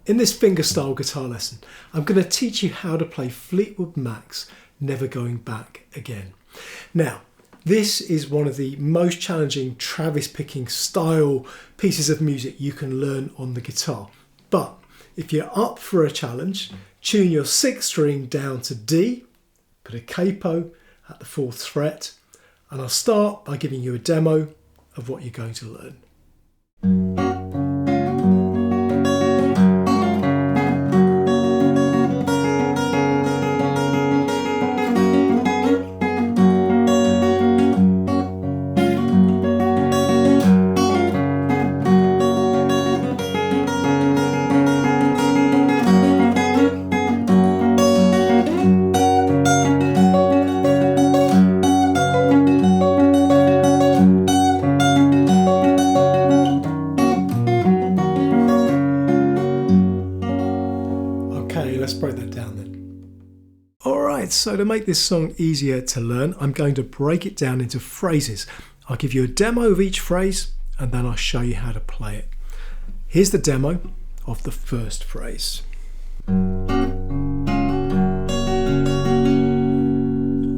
In this fingerstyle guitar lesson, I'm going to teach you how to play Fleetwood Mac's Never Going Back Again. Now, this is one of the most challenging Travis picking style pieces of music you can learn on the guitar. But if you're up for a challenge, tune your 6th string down to D, put a capo at the 4th fret, and I'll start by giving you a demo of what you're going to learn. Let's break that down then. Alright, so to make this song easier to learn, I'm going to break it down into phrases. I'll give you a demo of each phrase and then I'll show you how to play it. Here's the demo of the first phrase.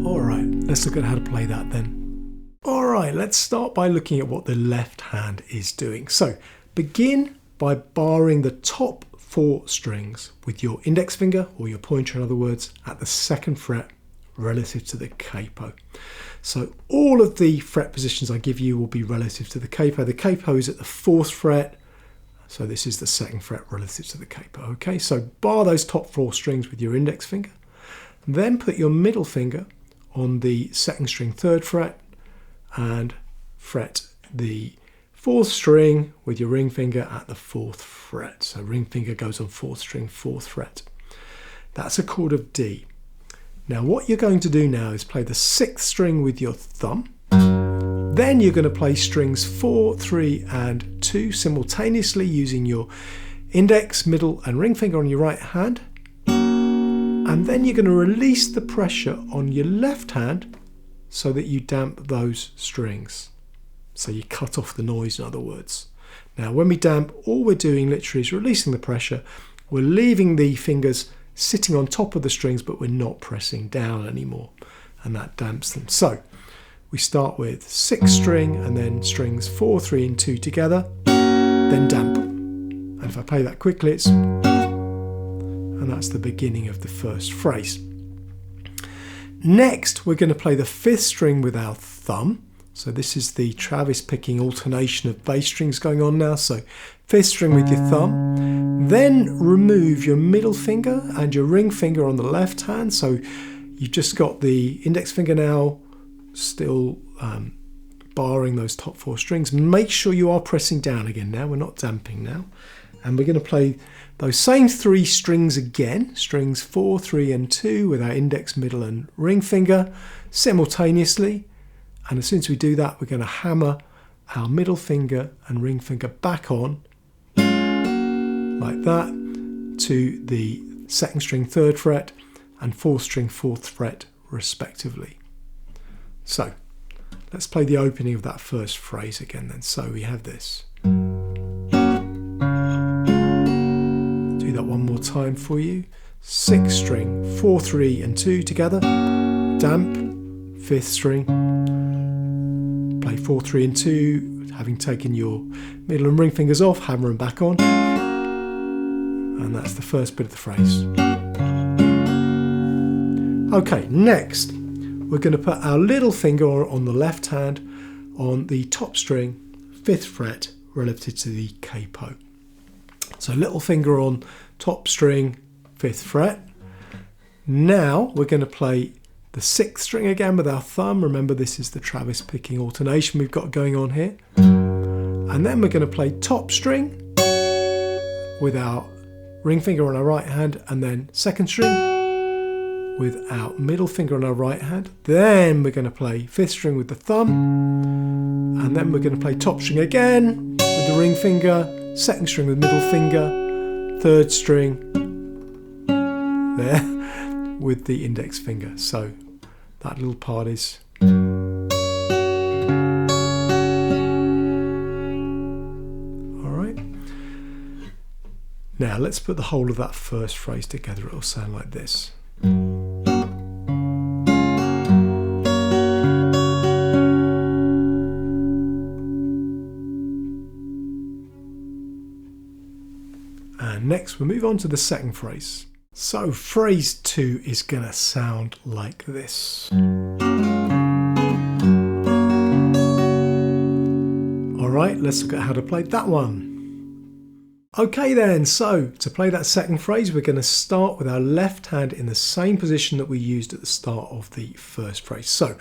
Alright, let's look at how to play that then. Alright, let's start by looking at what the left hand is doing. So, begin by barring the top 4 strings with your index finger, or your pointer in other words, at the 2nd fret relative to the capo. So all of the fret positions I give you will be relative to the capo. The capo is at the 4th fret, so this is the 2nd fret relative to the capo. Okay, so bar those top 4 strings with your index finger, then put your middle finger on the 2nd string 3rd fret and fret the 4th string with your ring finger at the 4th fret. So ring finger goes on 4th string, 4th fret. That's a chord of D. Now what you're going to do now is play the 6th string with your thumb. Then you're going to play strings 4, 3 and 2 simultaneously using your index, middle and ring finger on your right hand. And then you're going to release the pressure on your left hand so that you damp those strings. So you cut off the noise, in other words. Now when we damp, all we're doing literally is releasing the pressure. We're leaving the fingers sitting on top of the strings, but we're not pressing down anymore. And that damps them. So we start with 6th string and then strings 4, 3 and 2 together, then damp. And if I play that quickly, it's... and that's the beginning of the first phrase. Next, we're going to play the 5th string with our thumb. So this is the Travis picking alternation of bass strings going on now. So 5th string with your thumb, then remove your middle finger and your ring finger on the left hand. So you've just got the index finger now still barring those top 4 strings. Make sure you are pressing down again now, we're not damping now. And we're going to play those same 3 strings again, strings 4, 3 and 2 with our index, middle and ring finger simultaneously. And as soon as we do that, we're going to hammer our middle finger and ring finger back on, like that, to the 2nd string 3rd fret and 4th string 4th fret respectively. So let's play the opening of that first phrase again then. So we have this. Do that one more time for you. 6th string, 4, 3 and 2 together, damp, 5th string, play 4, 3 and 2, having taken your middle and ring fingers off, hammer them back on. And that's the first bit of the phrase. Okay, next we're going to put our little finger on the left hand on the top string, 5th fret, relative to the capo. So little finger on top string, 5th fret. Now we're going to play the 6th string again with our thumb. Remember, this is the Travis picking alternation we've got going on here. And then we're going to play top string with our ring finger on our right hand, and then 2nd string with our middle finger on our right hand. Then we're going to play 5th string with the thumb, and then we're going to play top string again with the ring finger, 2nd string with middle finger, 3rd string there with the index finger. So that little part is Now let's put the whole of that first phrase together. It'll sound like this. And next we'll move on to the second phrase. So phrase 2 is going to sound like this. Alright, let's look at how to play that one. Okay then, so to play that second phrase we're going to start with our left hand in the same position that we used at the start of the first phrase. So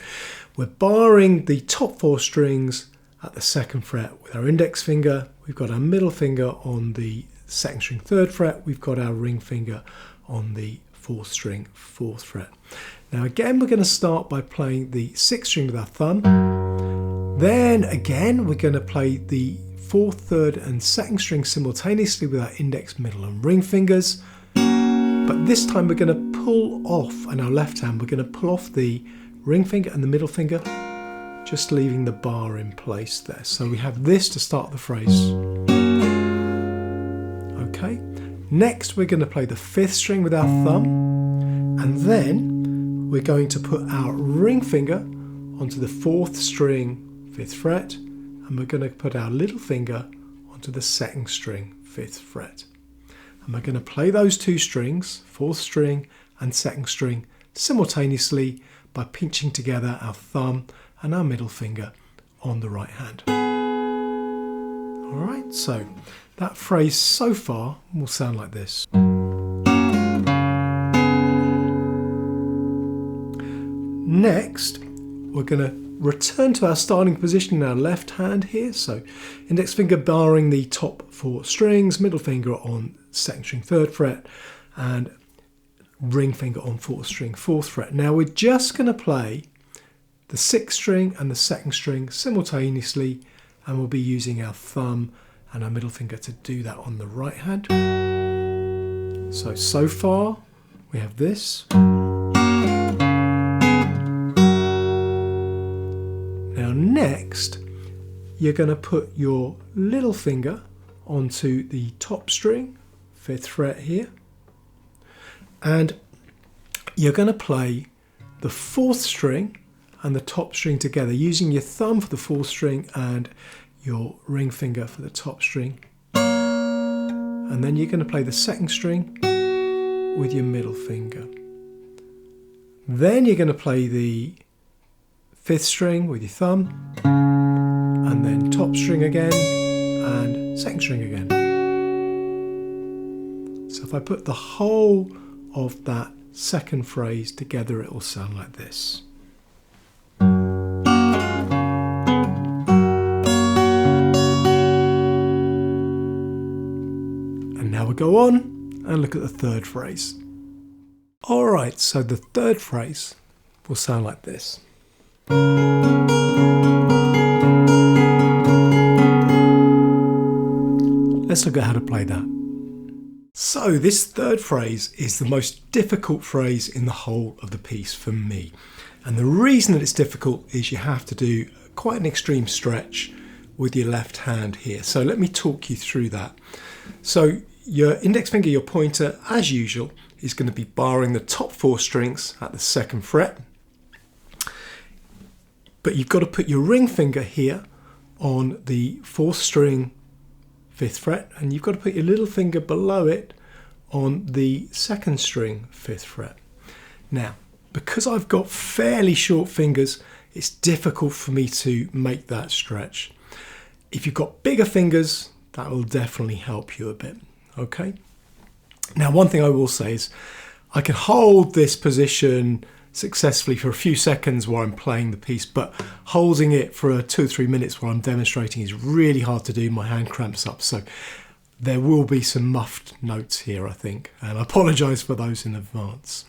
we're barring the top 4 strings at the 2nd fret with our index finger. We've got our middle finger on the 2nd string 3rd fret. We've got our ring finger on the 4th string 4th fret. Now again we're going to start by playing the 6th string with our thumb. Then again we're going to play the 4th, 3rd and 2nd string simultaneously with our index, middle and ring fingers. But this time we're going to pull off, on our left hand, we're going to pull off the ring finger and the middle finger, just leaving the bar in place there. So we have this to start the phrase. Okay. Next we're going to play the 5th string with our thumb, and then we're going to put our ring finger onto the 4th string 5th fret, and we're going to put our little finger onto the 2nd string 5th fret. And we're going to play those 2 strings, 4th string and 2nd string, simultaneously by pinching together our thumb and our middle finger on the right hand. Alright, so that phrase so far will sound like this. Next, we're going to return to our starting position in our left hand here. So index finger barring the top 4 strings, middle finger on 2nd string 3rd fret, and ring finger on 4th string 4th fret. Now we're just going to play the 6th string and the 2nd string simultaneously, and we'll be using our thumb and our middle finger to do that on the right hand. So far we have this. Now next, you're going to put your little finger onto the top string, 5th fret here, and you're going to play the 4th string and the top string together, using your thumb for the 4th string and your ring finger for the top string. And then you're going to play the 2nd string with your middle finger. Then you're going to play the 5th string with your thumb, and then top string again and 2nd string again. So if I put the whole of that second phrase together, it will sound like this. And now we'll go on and look at the third phrase. Alright, so the third phrase will sound like this. Let's look at how to play that. So this third phrase is the most difficult phrase in the whole of the piece for me. And the reason that it's difficult is you have to do quite an extreme stretch with your left hand here. So let me talk you through that. So your index finger, your pointer, as usual, is going to be barring the top 4 strings at the 2nd fret. But you've got to put your ring finger here on the 4th string 5th fret, and you've got to put your little finger below it on the 2nd string 5th fret. Now, because I've got fairly short fingers, it's difficult for me to make that stretch. If you've got bigger fingers, that will definitely help you a bit, okay? Now, one thing I will say is I can hold this position successfully for a few seconds while I'm playing the piece, but holding it for 2 or 3 minutes while I'm demonstrating is really hard to do. My hand cramps up, so there will be some muffed notes here, I think, and I apologise for those in advance.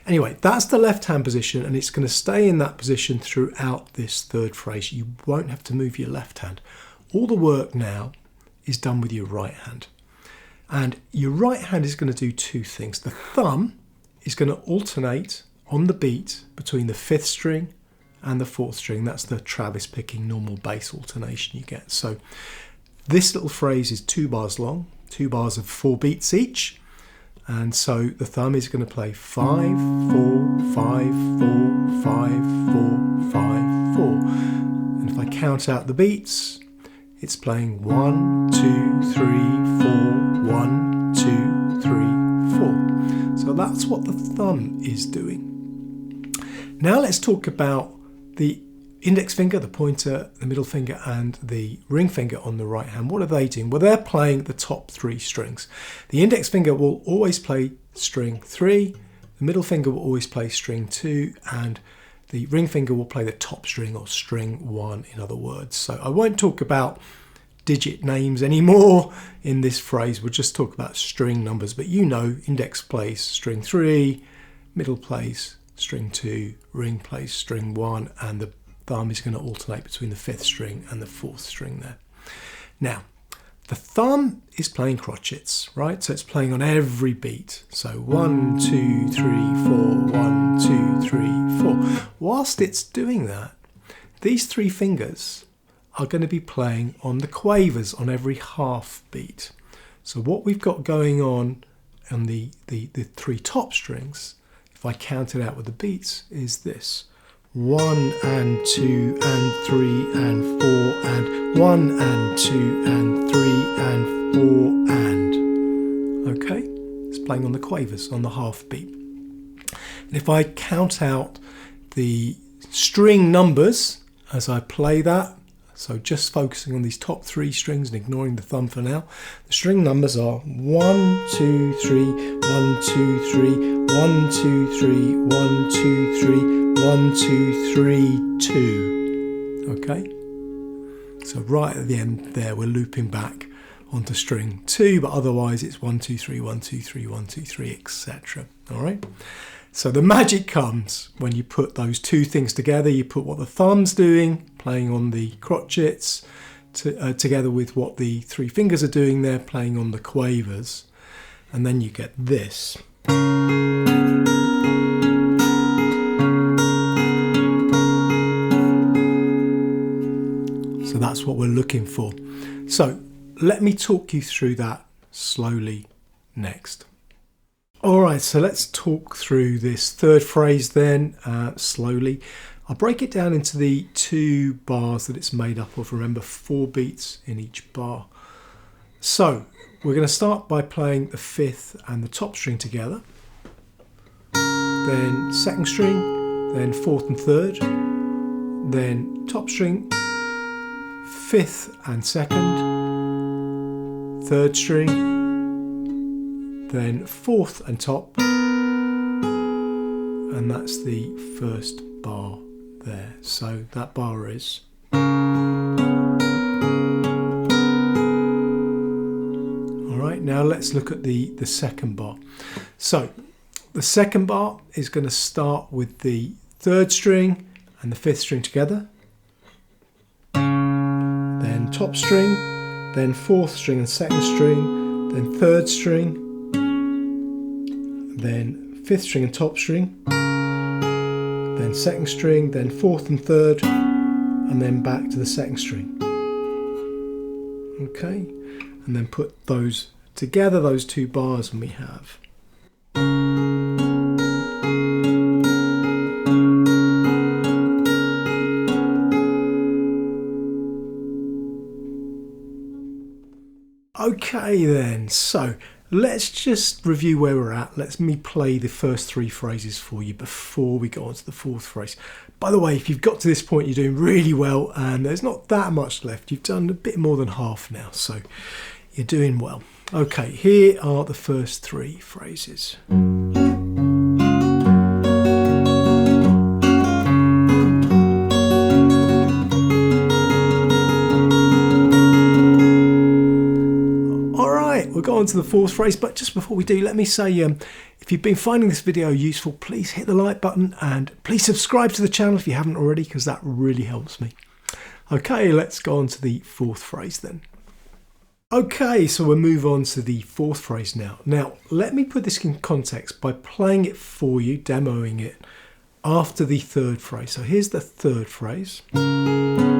Anyway, that's the left hand position, and it's going to stay in that position throughout this third phrase. You won't have to move your left hand. All the work now is done with your right hand, and your right hand is going to do 2 things. The thumb is going to alternate on the beat between the 5th string and the 4th string. That's the Travis picking normal bass alternation you get. So this little phrase is 2 bars long, 2 bars of 4 beats each. And so the thumb is going to play 5, 4, 5, 4, 5, 4, 5, 4. And if I count out the beats, it's playing 1, 2, 3, 4, 1, 2, 3, 4. So that's what the thumb is doing. Now let's talk about the index finger, the pointer, the middle finger and the ring finger on the right hand. What are they doing? Well, they're playing the top 3 strings. The index finger will always play string 3, the middle finger will always play string 2, and the ring finger will play the top string, or string 1 in other words. So I won't talk about digit names anymore in this phrase, we'll just talk about string numbers. But you know, index plays string 3, middle plays string 2, ring plays string 1, and the thumb is going to alternate between the 5th string and the 4th string there. Now, the thumb is playing crotchets, right? So it's playing on every beat. So 1, 2, 3, 4, 1, 2, 3, 4. Whilst it's doing that, these 3 fingers are going to be playing on the quavers on every half beat. So what we've got going on the 3 top strings, if I count it out with the beats, is this. 1 and 2 and 3 and 4 and 1 and 2 and 3 and 4 and. Okay, it's playing on the quavers on the half beat. And if I count out the string numbers as I play that, so just focusing on these top 3 strings and ignoring the thumb for now, the string numbers are 1, 2, 3, 1, 2, 3, 1, 2, 3, 1, 2, 3, 1, 2, 3, 2. Okay? So right at the end there, we're looping back onto string 2, but otherwise it's 1, 2, 3, 1, 2, 3, 1, 2, 3, etc. All right? So the magic comes when you put those 2 things together. You put what the thumb's doing, playing on the crotchets, together with what the 3 fingers are doing there, playing on the quavers, and then you get this. So that's what we're looking for. So let me talk you through that slowly next. Alright, so let's talk through this 3rd phrase then slowly. I'll break it down into the 2 bars that it's made up of. Remember, 4 beats in each bar. So we're going to start by playing the 5th and the top string together, then 2nd string, then 4th and 3rd, then top string, 5th and 2nd, 3rd string, then 4th and top, and that's the 1st bar there. So that bar is. Alright, now let's look at the 2nd bar. So the 2nd bar is going to start with the 3rd string and the 5th string together, then top string, then 4th string and 2nd string, then 3rd string, then 5th string and top string, then 2nd string, then 4th and 3rd, and then back to the 2nd string. Okay, and then put those together, those 2 bars, and we have. Okay then, so let's just review where we're at. Let me play the first 3 phrases for you before we go on to the 4th phrase. By the way, if you've got to this point, you're doing really well, and there's not that much left. You've done a bit more than half now, so you're doing well. Okay, here are the first 3 phrases. We'll go on to the 4th phrase, but just before we do, let me say if you've been finding this video useful, please hit the like button and please subscribe to the channel if you haven't already, because that really helps me. Okay, let's go on to the 4th phrase then. Okay, so we'll move on to the 4th phrase now. Now, let me put this in context by playing it for you, demoing it after the 3rd phrase. So here's the 3rd phrase. And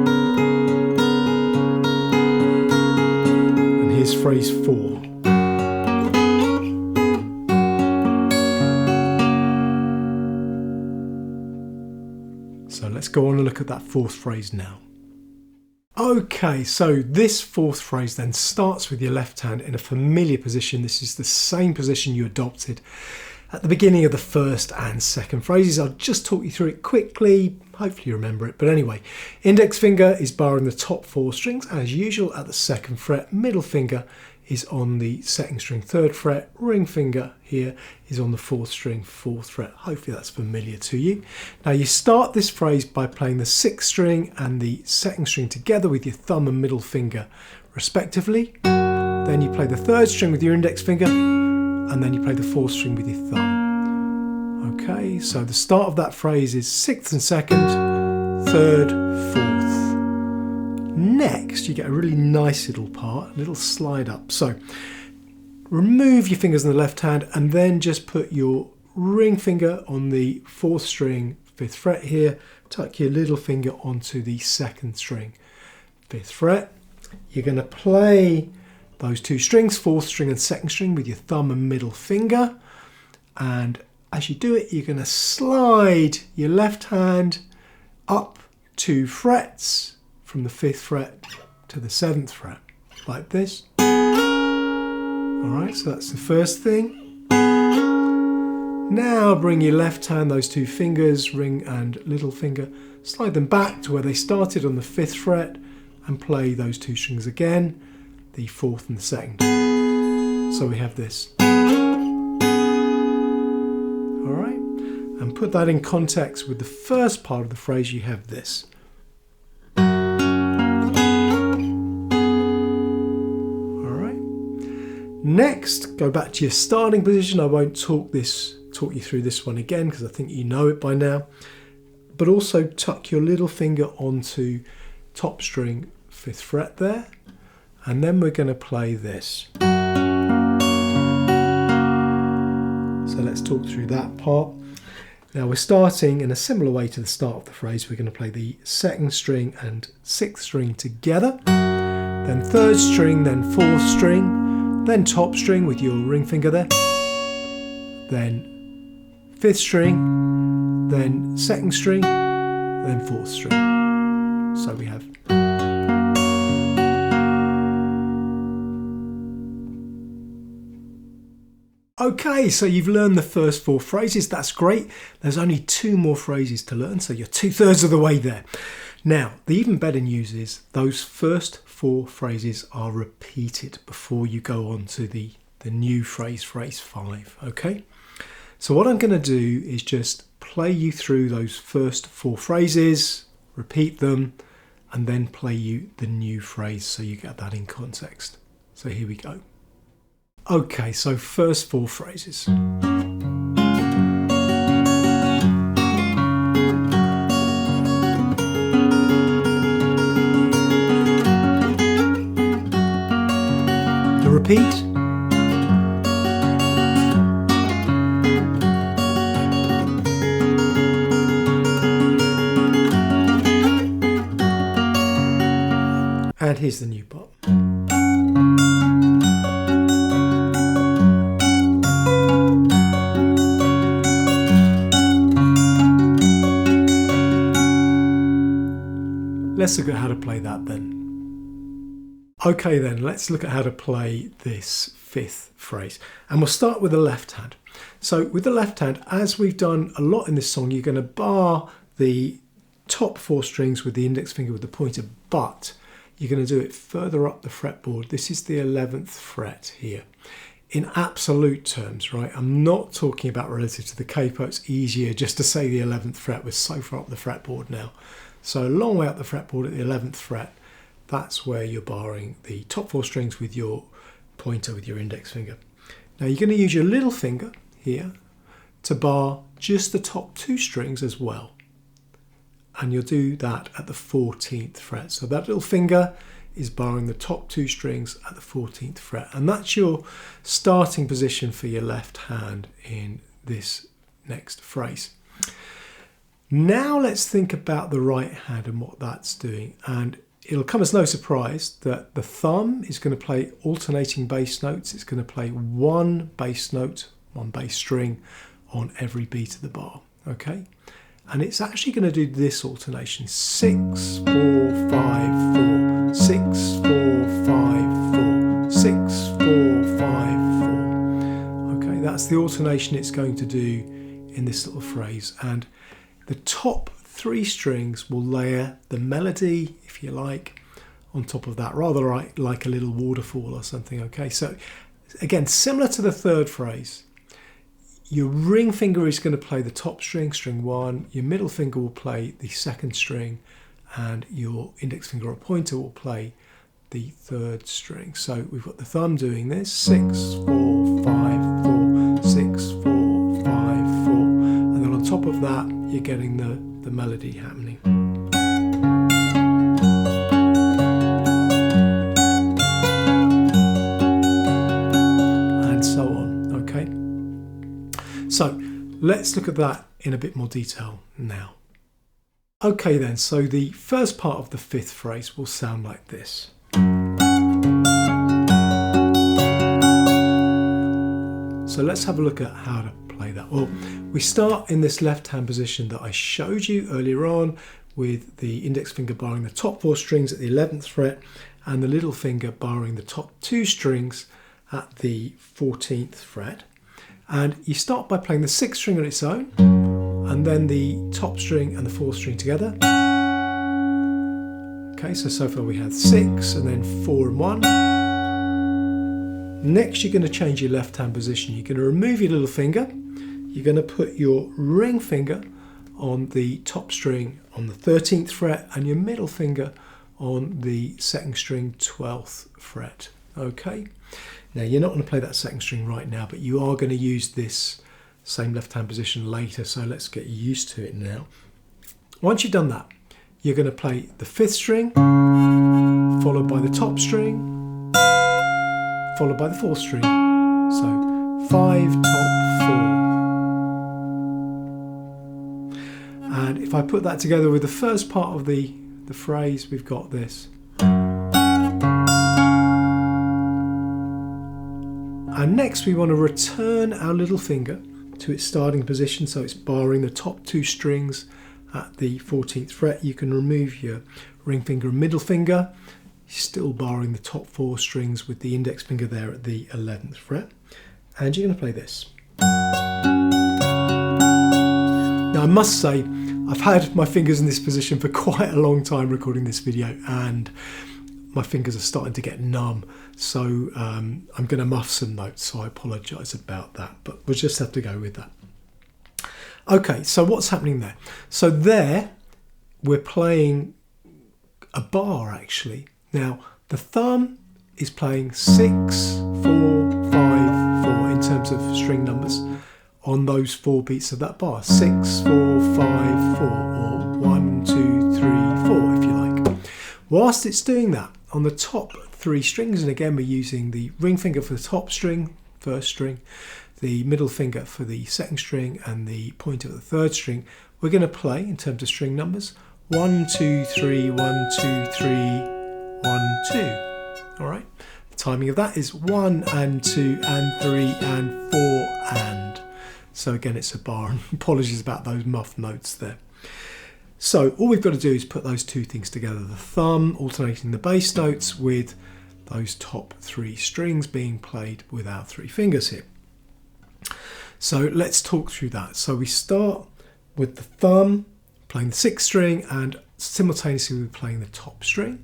here's phrase 4. let's go on and look at that fourth phrase now. Okay, so this fourth phrase then starts with your left hand in a familiar position. This is the same position you adopted at the beginning of the first and second phrases. I'll just talk you through it quickly, hopefully you remember it. But anyway, index finger is barring the top 4 strings as usual at the 2nd fret, middle finger is on the 2nd string 3rd fret, ring finger here is on the 4th string 4th fret. Hopefully that's familiar to you. Now you start this phrase by playing the 6th string and the 2nd string together with your thumb and middle finger respectively. Then you play the 3rd string with your index finger, and then you play the 4th string with your thumb. Okay, so the start of that phrase is 6th and 2nd, 3rd, 4th. Next, you get a really nice little part, a little slide up. So remove your fingers in the left hand and then just put your ring finger on the 4th string, 5th fret here. Tuck your little finger onto the 2nd string, 5th fret. You're going to play those 2 strings, 4th string and 2nd string, with your thumb and middle finger. And as you do it, you're going to slide your left hand up 2 frets from the 5th fret to the 7th fret, like this. Alright, so that's the first thing. Now bring your left hand, those 2 fingers, ring and little finger, slide them back to where they started on the 5th fret and play those 2 strings again, the 4th and the 2nd. So we have this. Alright, and put that in context with the first part of the phrase, you have this. Next, go back to your starting position. I won't talk you through this one again because I think you know it by now. But also tuck your little finger onto top string 5th fret there. And then we're going to play this. So let's talk through that part. Now we're starting in a similar way to the start of the phrase. We're going to play the 2nd string and 6th string together. Then 3rd string, then 4th string. Then top string with your ring finger there, then 5th string, then 2nd string, then 4th string. So we have. Okay, so you've learned the first 4 phrases. That's great. There's only 2 more phrases to learn, so you're 2/3 of the way there. Now, the even better news is those first 4 phrases are repeated before you go on to the new phrase, phrase 5, okay? So what I'm going to do is just play you through those first 4 phrases, repeat them, and then play you the new phrase so you get that in context. So here we go. Okay, so first 4 phrases. Repeat. And here's the new part. Let's look at how to play that then. Okay then, let's look at how to play this 5th phrase. And we'll start with the left hand. So with the left hand, as we've done a lot in this song, you're going to bar the top 4 strings with the index finger with the pointer, but you're going to do it further up the fretboard. This is the 11th fret here. In absolute terms, right? I'm not talking about relative to the capo. It's easier just to say the 11th fret. We're so far up the fretboard now. So a long way up the fretboard at the 11th fret. That's where you're barring the top 4 strings with your pointer, with your index finger. Now you're going to use your little finger here to bar just the top 2 strings as well. And you'll do that at the 14th fret. So that little finger is barring the top 2 strings at the 14th fret. And that's your starting position for your left hand in this next phrase. Now let's think about the right hand and what that's doing. And it'll come as no surprise that the thumb is going to play alternating bass notes. It's going to play 1 bass note, 1 bass string on every beat of the bar, okay? and it's actually going to do this alternation: 6, 4, 5, 4, 6, 4, 5, 4, 6, 4, 5, 4. Okay, that's the alternation it's going to do in this little phrase, and the top 3 strings will layer the melody, if you like, on top of that, rather like a little waterfall or something. Okay, so again, similar to the third phrase, your ring finger is going to play the top string, string 1, your middle finger will play the second string, and your index finger or pointer will play the third string. So we've got the thumb doing this: 6, 4, 5, 4, 6, 4, 5, 4, and then on top of that you're getting the melody happening. And so on, okay? So let's look at that in a bit more detail now. Okay then, so the first part of the 5th phrase will sound like this. So let's have a look at how to play that. Well, we start in this left hand position that I showed you earlier on, with the index finger barring the top 4 strings at the 11th fret and the little finger barring the top 2 strings at the 14th fret. And you start by playing the 6th string on its own, and then the top string and the 4th string together. Okay, so far we have 6 and then 4 and 1. Next, you're going to change your left hand position. You're going to remove your little finger. You're going to put your ring finger on the top string on the 13th fret and your middle finger on the 2nd string, 12th fret. Okay. Now, you're not going to play that 2nd string right now, but you are going to use this same left hand position later, so let's get used to it now. Once you've done that, you're going to play the 5th string, followed by the top string, followed by the 4th string. So 5, top, 4. And if I put that together with the first part of the phrase, we've got this. And next we want to return our little finger to its starting position, so it's barring the top 2 strings at the 14th fret. You can remove your ring finger and middle finger, still barring the top 4 strings with the index finger there at the 11th fret. And you're going to play this. Now I must say, I've had my fingers in this position for quite a long time recording this video, and my fingers are starting to get numb, so I'm going to muff some notes, so I apologise about that, but we'll just have to go with that. Okay, so what's happening there? So there we're playing a bar actually. Now the thumb is playing 6, 4, 5, 4 in terms of string numbers on those 4 beats of that bar. 6, 4, 5, 4, or 1, 2, 3, 4 if you like. Whilst it's doing that on the top 3 strings, and again we're using the ring finger for the top string, 1st string, the middle finger for the 2nd string, and the pointer for the 3rd string, we're going to play in terms of string numbers 1, 2, 3, 1, 2, 3, 1, 2. All right. The timing of that is 1 and 2 and 3 and 4 and. So again, it's a bar, and apologies about those muffed notes there. So all we've got to do is put those 2 things together, the thumb alternating the bass notes with those top 3 strings being played with our 3 fingers here. So let's talk through that. So we start with the thumb playing the 6th string, and simultaneously we're playing the top string.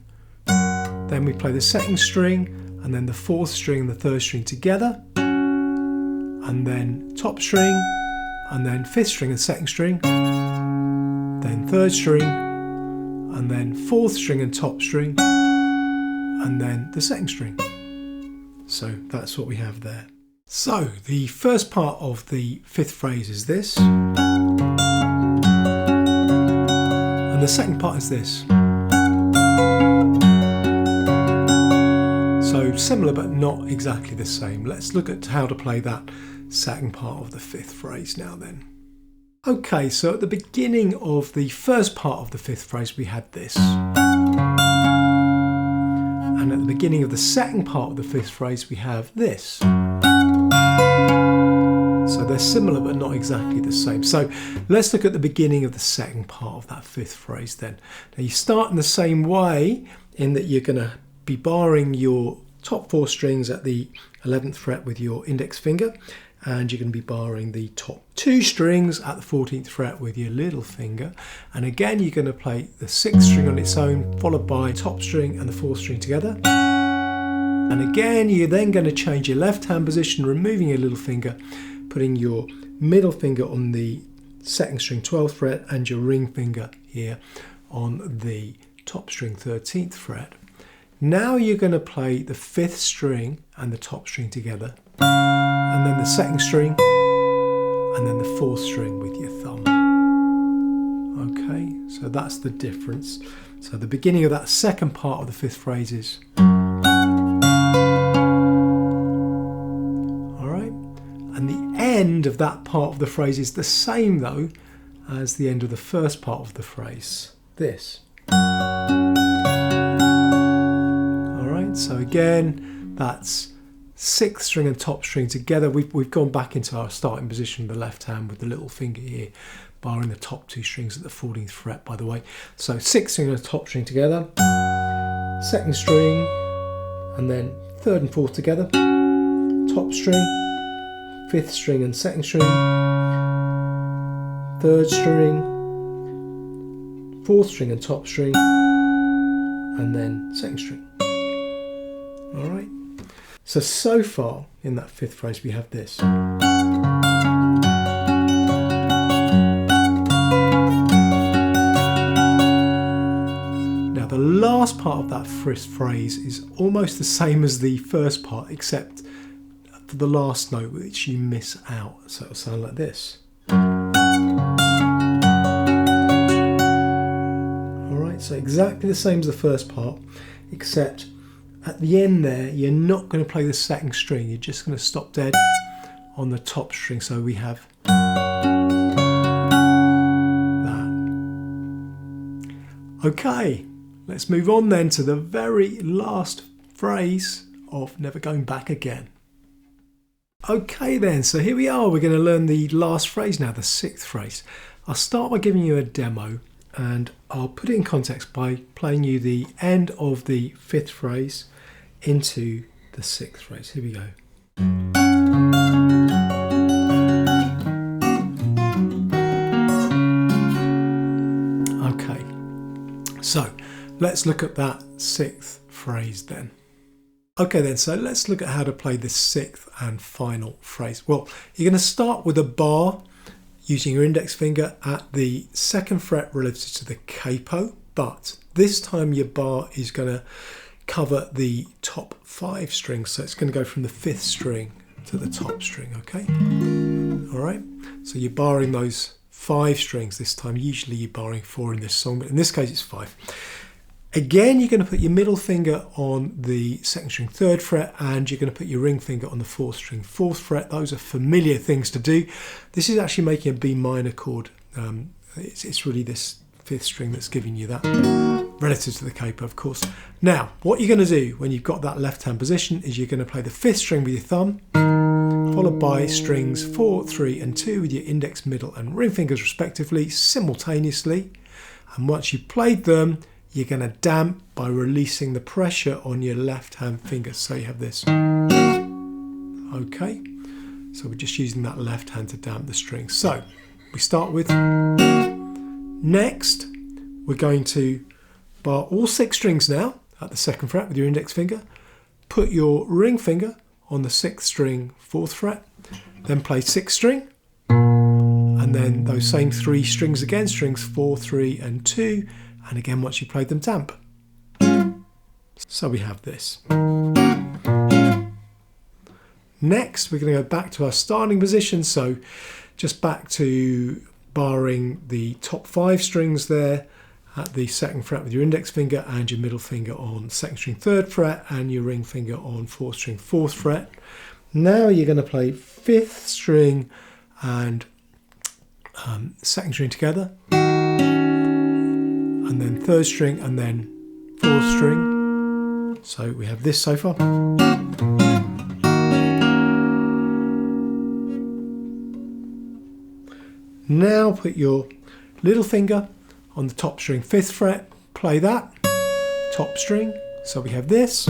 Then we play the 2nd string, and then the 4th string and the 3rd string together, and then top string, and then 5th string and 2nd string, then 3rd string, and then 4th string and top string, and then the 2nd string. So that's what we have there. So the first part of the 5th phrase is this, and the second part is this. So similar but not exactly the same. Let's look at how to play that second part of the 5th phrase now then. Okay, so at the beginning of the first part of the 5th phrase we had this. And at the beginning of the second part of the 5th phrase we have this. So they're similar but not exactly the same. So let's look at the beginning of the second part of that fifth phrase then. Now you start in the same way in that you're going to be barring your top 4 strings at the 11th fret with your index finger, and you're going to be barring the top 2 strings at the 14th fret with your little finger. And again, you're going to play the 6th string on its own, followed by top string and the 4th string together. And again, you're then going to change your left hand position, removing your little finger, putting your middle finger on the 2nd string 12th fret and your ring finger here on the top string 13th fret. Now you're going to play the 5th string and the top string together, and then the 2nd string, and then the 4th string with your thumb. Okay, so that's the difference. So the beginning of that second part of the fifth phrase is. Alright, and the end of that part of the phrase is the same though as the end of the first part of the phrase. This. Alright, so again, that's 6th string and top string together. We've gone back into our starting position with the left hand with the little finger here, barring the top 2 strings at the 14th fret, by the way. So 6th string and top string together, 2nd string, and then 3rd and 4th together, top string, 5th string and 2nd string, 3rd string, 4th string and top string, and then 2nd string. All right. So far in that fifth phrase we have this. Now the last part of that fifth phrase is almost the same as the first part, except for the last note which you miss out. So it'll sound like this. Alright, so exactly the same as the first part, except at the end there, you're not going to play the 2nd string, you're just going to stop dead on the top string. So we have that. Okay, let's move on then to the very last phrase of Never Going Back Again. Okay then, so here we are, we're going to learn the last phrase now, the 6th phrase. I'll start by giving you a demo, and I'll put it in context by playing you the end of the 5th phrase into the 6th phrase. Here we go. Okay, so let's look at that 6th phrase then. Okay then, so let's look at how to play the 6th and final phrase. Well, you're going to start with a bar using your index finger at the 2nd fret relative to the capo, but this time your bar is going to cover the top 5 strings, so it's going to go from the 5th string to the top string, okay? All right, so you're barring those 5 strings this time. Usually you're barring 4 in this song, but in this case it's 5. Again, you're going to put your middle finger on the 2nd string 3rd fret, and you're going to put your ring finger on the 4th string 4th fret. Those are familiar things to do. This is actually making a B minor chord. It's really this 5th string that's giving you that, relative to the capo, of course. Now, what you're going to do when you've got that left hand position is you're going to play the 5th string with your thumb, followed by strings 4, 3 and 2 with your index, middle and ring fingers respectively, simultaneously. And once you've played them, you're going to damp by releasing the pressure on your left hand finger. So you have this. Okay, so we're just using that left hand to damp the strings. So we start with, next we're going to bar all 6 strings now at the 2nd fret with your index finger, put your ring finger on the 6th string 4th fret, then play 6th string, and then those same 3 strings again, strings 4, 3 and 2, and again once you played them, damp. So we have this. Next we're going to go back to our starting position, so just back to barring the top 5 strings there at the 2nd fret with your index finger and your middle finger on 2nd string 3rd fret and your ring finger on 4th string 4th fret. Now you're going to play 5th string and 2nd string together, and then 3rd string and then 4th string. So we have this so far. Now put your little finger on the top string 5th fret, play that, top string, so we have this.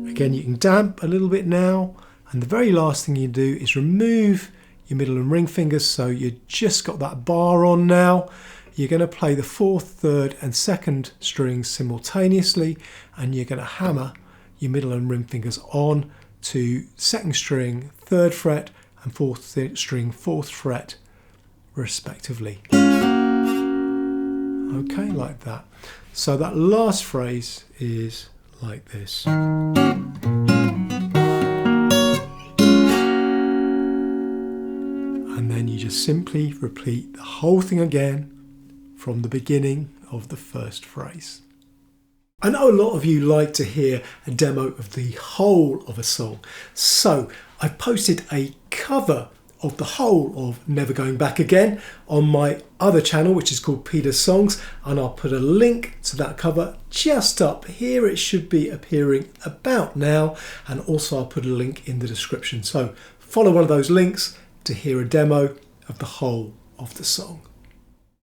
Again, you can damp a little bit now, and the very last thing you do is remove your middle and ring fingers, so you just got that bar on now. You're going to play the 4th, 3rd and 2nd strings simultaneously, and you're going to hammer your middle and ring fingers on to 2nd string 3rd fret and 4th string 4th fret respectively. Okay, like that. So that last phrase is like this. And then you just simply repeat the whole thing again from the beginning of the first phrase. I know a lot of you like to hear a demo of the whole of a song, so I've posted a cover of the whole of Never Going Back Again on my other channel, which is called Peter's Songs, and I'll put a link to that cover just up here. It should be appearing about now, and also I'll put a link in the description. So follow one of those links to hear a demo of the whole of the song.